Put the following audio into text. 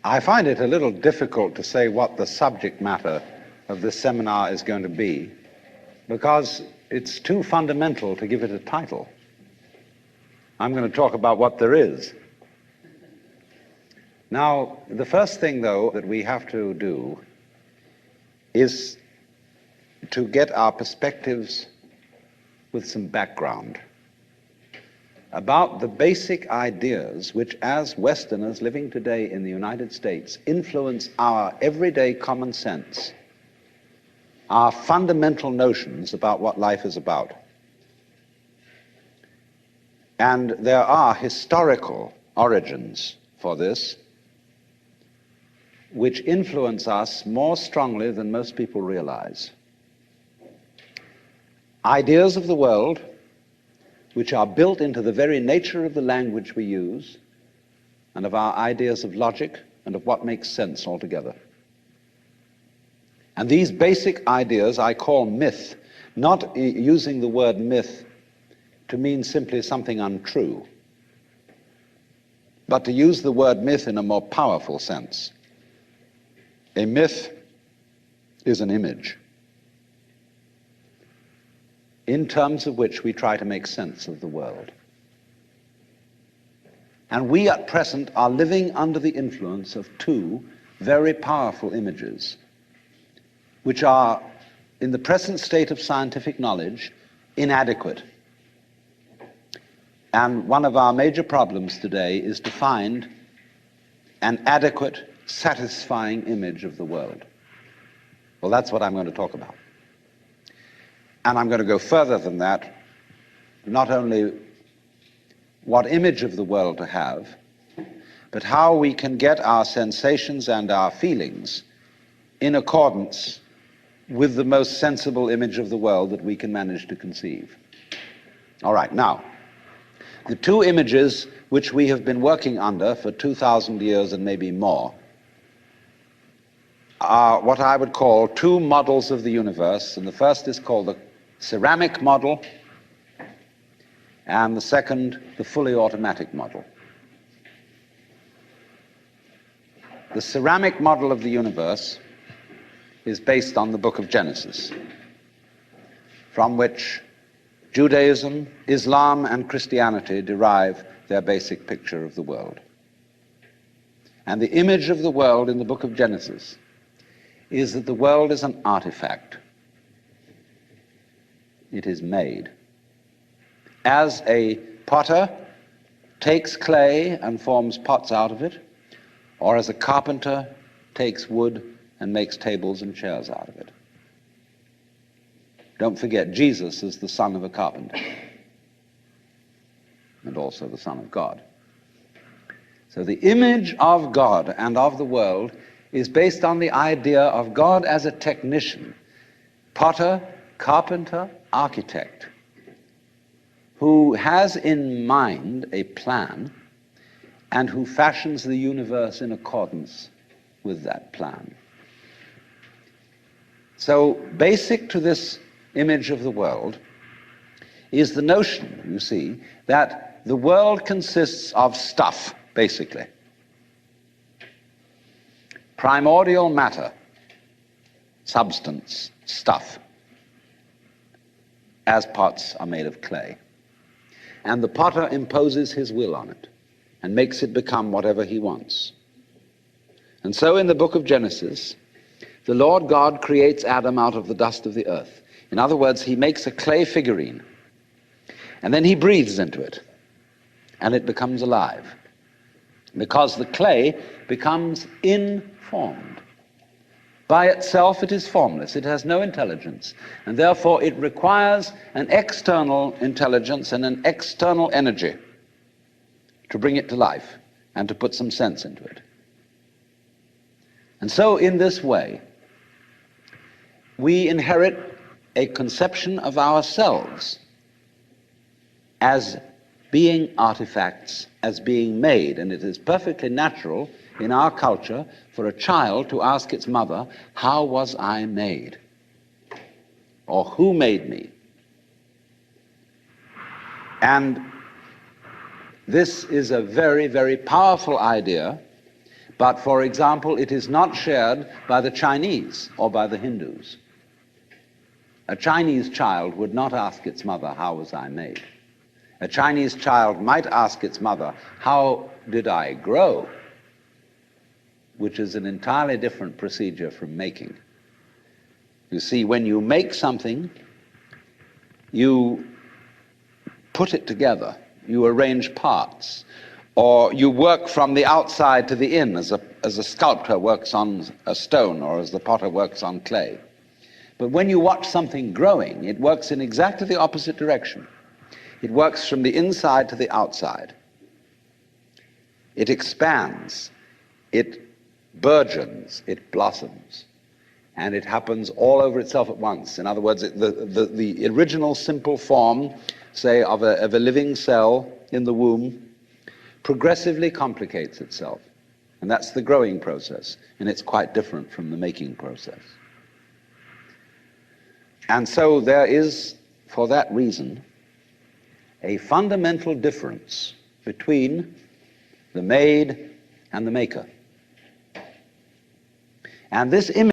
I find it a little difficult to say what the subject matter of this seminar is going to be, because it's too fundamental to give it a title. I'm going to talk about what there is. Now, the first thing, though, that we have to do is to get our perspectives with some background about the basic ideas which, as Westerners living today in the United States, influence our everyday common sense, our fundamental notions about what life is about. And there are historical origins for this which influence us more strongly than most people realize. Ideas of the world which are built into the very nature of the language we use and of our ideas of logic and of what makes sense altogether. And these basic ideas I call myth, not using the word myth to mean simply something untrue, but to use the word myth in a more powerful sense. A myth is an image in terms of which we try to make sense of the world. And we at present are living under the influence of two very powerful images, which are, in the present state of scientific knowledge, inadequate. And one of our major problems today is to find an adequate, satisfying image of the world. Well, that's what I'm going to talk about. And I'm going to go further than that, not only what image of the world to have, but how we can get our sensations and our feelings in accordance with the most sensible image of the world that we can manage to conceive. All right, now, the two images which we have been working under for 2,000 years and maybe more are what I would call two models of the universe, and the first is called the ceramic model, and the second, the fully automatic model. The ceramic model of the universe is based on the book of Genesis, from which Judaism, Islam, and Christianity derive their basic picture of the world. And the image of the world in the book of Genesis is that the world is an artifact. It is made. As a potter takes clay and forms pots out of it, or as a carpenter takes wood and makes tables and chairs out of it. Don't forget, Jesus is the son of a carpenter, and also the Son of God. So the image of God and of the world is based on the idea of God as a technician, potter, carpenter, architect, who has in mind a plan and who fashions the universe in accordance with that plan. So basic to this image of the world is the notion, you see, that the world consists of stuff, basically. Primordial matter, substance, stuff, as pots are made of clay. And the potter imposes his will on it and makes it become whatever he wants. And so in the book of Genesis, the Lord God creates Adam out of the dust of the earth. In other words, he makes a clay figurine, and then he breathes into it, and it becomes alive, because the clay becomes informed. By itself, it is formless. It has no intelligence, and therefore it requires an external intelligence and an external energy to bring it to life and to put some sense into it. And so in this way, we inherit a conception of ourselves as being artifacts, as being made, and it is perfectly natural in our culture for a child to ask its mother, how was I made? Or who made me? And this is a very, very powerful idea, But, for example, it is not shared by the Chinese or by the Hindus. A Chinese child would not ask its mother, "How was I made?" A Chinese child might ask its mother, "How did I grow?" Which is an entirely different procedure from making. You see, when you make something, you put it together, you arrange parts, or you work from the outside to the in, as a sculptor works on a stone or as the potter works on clay. But when you watch something growing, it works in exactly the opposite direction. It works from the inside to the outside. It expands, it burgeons, it blossoms, and it happens all over itself at once. In other words, the original simple form, say, of a living cell in the womb, progressively complicates itself. And that's the growing process, and it's quite different from the making process. And so there is, for that reason, a fundamental difference between the made and the maker. And this image